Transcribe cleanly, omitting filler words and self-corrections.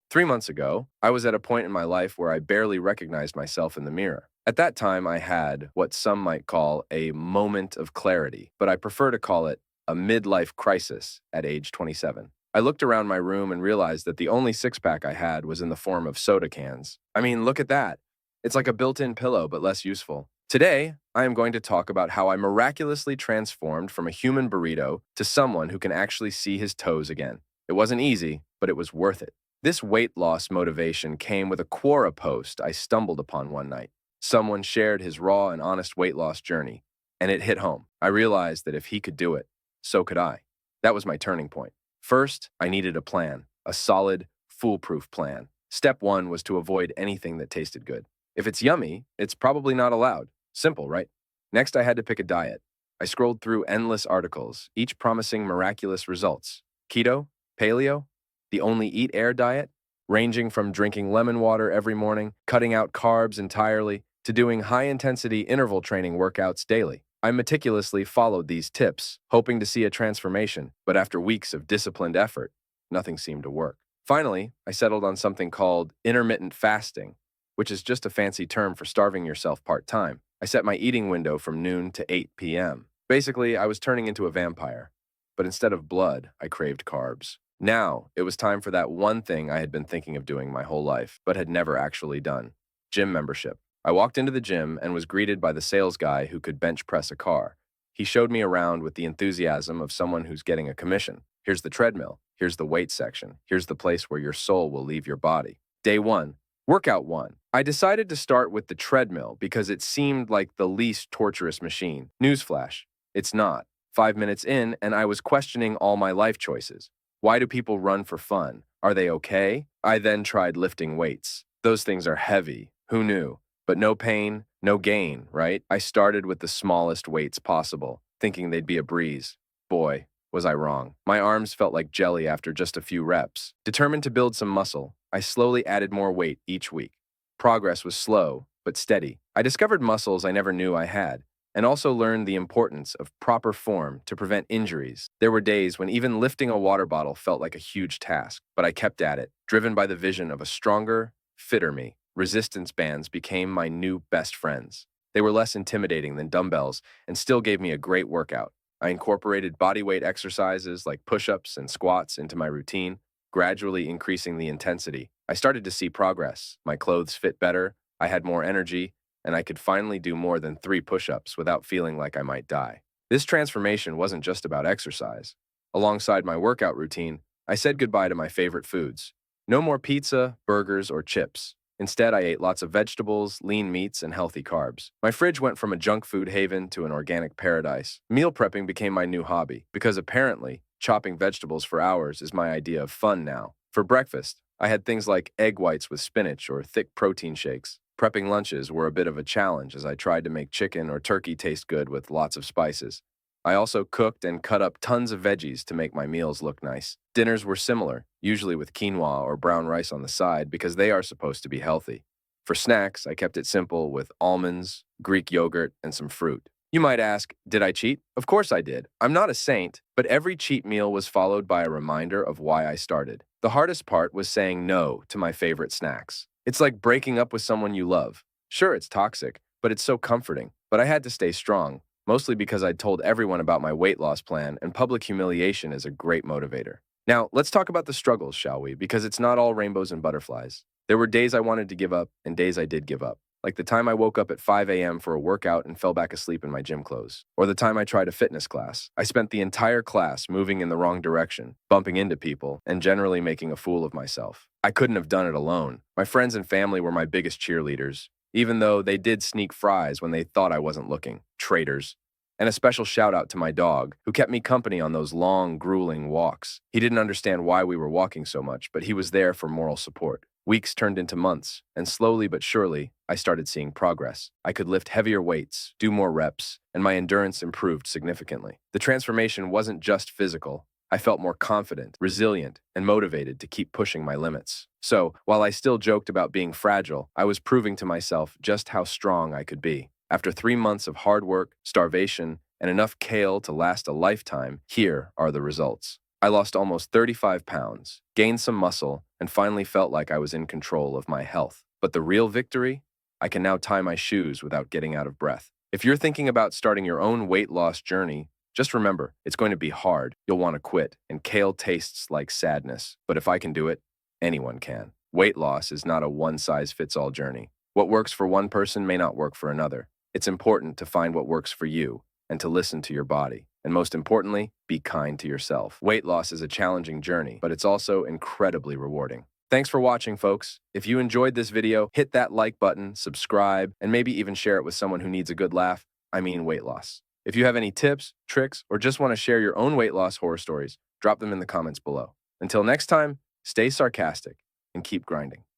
3 months ago, I was at a point in my life where I barely recognized myself in the mirror. At that time, I had what some might call a moment of clarity, but I prefer to call it a midlife crisis at age 27. I looked around my room and realized that the only six pack I had was in the form of soda cans. I mean, look at that. It's like a built in pillow, but less useful. Today, I am going to talk about how I miraculously transformed from a human burrito to someone who can actually see his toes again. It wasn't easy, but it was worth it. This weight loss motivation came with a Quora post I stumbled upon one night. Someone shared his raw and honest weight loss journey, and it hit home. I realized that if he could do it, so could I. That was my turning point. First, I needed a plan, a solid, foolproof plan. Step one was to avoid anything that tasted good. If it's yummy, it's probably not allowed. Simple, right? Next, I had to pick a diet. I scrolled through endless articles, each promising miraculous results. Keto, paleo, the only eat air diet, ranging from drinking lemon water every morning, cutting out carbs entirely, to doing high-intensity interval training workouts daily. I meticulously followed these tips, hoping to see a transformation, but after weeks of disciplined effort, nothing seemed to work. Finally, I settled on something called intermittent fasting, which is just a fancy term for starving yourself part-time. I set my eating window from noon to 8 p.m. Basically, I was turning into a vampire, but instead of blood, I craved carbs. Now, it was time for that one thing I had been thinking of doing my whole life, but had never actually done: gym membership. I walked into the gym and was greeted by the sales guy who could bench press a car. He showed me around with the enthusiasm of someone who's getting a commission. Here's the treadmill. Here's the weight section. Here's the place where your soul will leave your body. Day one, workout one. I decided to start with the treadmill because it seemed like the least torturous machine. Newsflash, it's not. 5 minutes in, and I was questioning all my life choices. Why do people run for fun? Are they okay? I then tried lifting weights. Those things are heavy. Who knew? But no pain, no gain, right? I started with the smallest weights possible, thinking they'd be a breeze. Boy, was I wrong. My arms felt like jelly after just a few reps. Determined to build some muscle, I slowly added more weight each week. Progress was slow, but steady. I discovered muscles I never knew I had, and also learned the importance of proper form to prevent injuries. There were days when even lifting a water bottle felt like a huge task, but I kept at it, driven by the vision of a stronger, fitter me. Resistance bands became my new best friends. They were less intimidating than dumbbells and still gave me a great workout. I incorporated bodyweight exercises like push-ups and squats into my routine, gradually increasing the intensity. I started to see progress. My clothes fit better, I had more energy, and I could finally do more than 3 push-ups without feeling like I might die. This transformation wasn't just about exercise. Alongside my workout routine, I said goodbye to my favorite foods. No more pizza, burgers, or chips. Instead, I ate lots of vegetables, lean meats, and healthy carbs. My fridge went from a junk food haven to an organic paradise. Meal prepping became my new hobby, because apparently, chopping vegetables for hours is my idea of fun now. For breakfast, I had things like egg whites with spinach or thick protein shakes. Prepping lunches were a bit of a challenge as I tried to make chicken or turkey taste good with lots of spices. I also cooked and cut up tons of veggies to make my meals look nice. Dinners were similar, usually with quinoa or brown rice on the side because they are supposed to be healthy. For snacks, I kept it simple with almonds, Greek yogurt, and some fruit. You might ask, did I cheat? Of course I did. I'm not a saint, but every cheat meal was followed by a reminder of why I started. The hardest part was saying no to my favorite snacks. It's like breaking up with someone you love. Sure, it's toxic, but it's so comforting. But I had to stay strong, mostly because I'd told everyone about my weight loss plan, and public humiliation is a great motivator. Now, let's talk about the struggles, shall we? Because it's not all rainbows and butterflies. There were days I wanted to give up, and days I did give up. Like the time I woke up at 5 a.m. for a workout and fell back asleep in my gym clothes. Or the time I tried a fitness class. I spent the entire class moving in the wrong direction, bumping into people, and generally making a fool of myself. I couldn't have done it alone. My friends and family were my biggest cheerleaders, even though they did sneak fries when they thought I wasn't looking. Traitors. And a special shout out to my dog, who kept me company on those long, grueling walks. He didn't understand why we were walking so much, but he was there for moral support. Weeks turned into months, and slowly but surely, I started seeing progress. I could lift heavier weights, do more reps, and my endurance improved significantly. The transformation wasn't just physical. I felt more confident, resilient, and motivated to keep pushing my limits. So, while I still joked about being fragile, I was proving to myself just how strong I could be. After 3 months of hard work, starvation, and enough kale to last a lifetime, here are the results. I lost almost 35 pounds, gained some muscle, and finally felt like I was in control of my health. But the real victory? I can now tie my shoes without getting out of breath. If you're thinking about starting your own weight loss journey, just remember, it's going to be hard. You'll want to quit, and kale tastes like sadness. But if I can do it, anyone can. Weight loss is not a one-size-fits-all journey. What works for one person may not work for another. It's important to find what works for you and to listen to your body. And most importantly, be kind to yourself. Weight loss is a challenging journey, but it's also incredibly rewarding. Thanks for watching, folks. If you enjoyed this video, hit that like button, subscribe, and maybe even share it with someone who needs a good laugh. I mean weight loss. If you have any tips, tricks, or just want to share your own weight loss horror stories, drop them in the comments below. Until next time, stay sarcastic and keep grinding.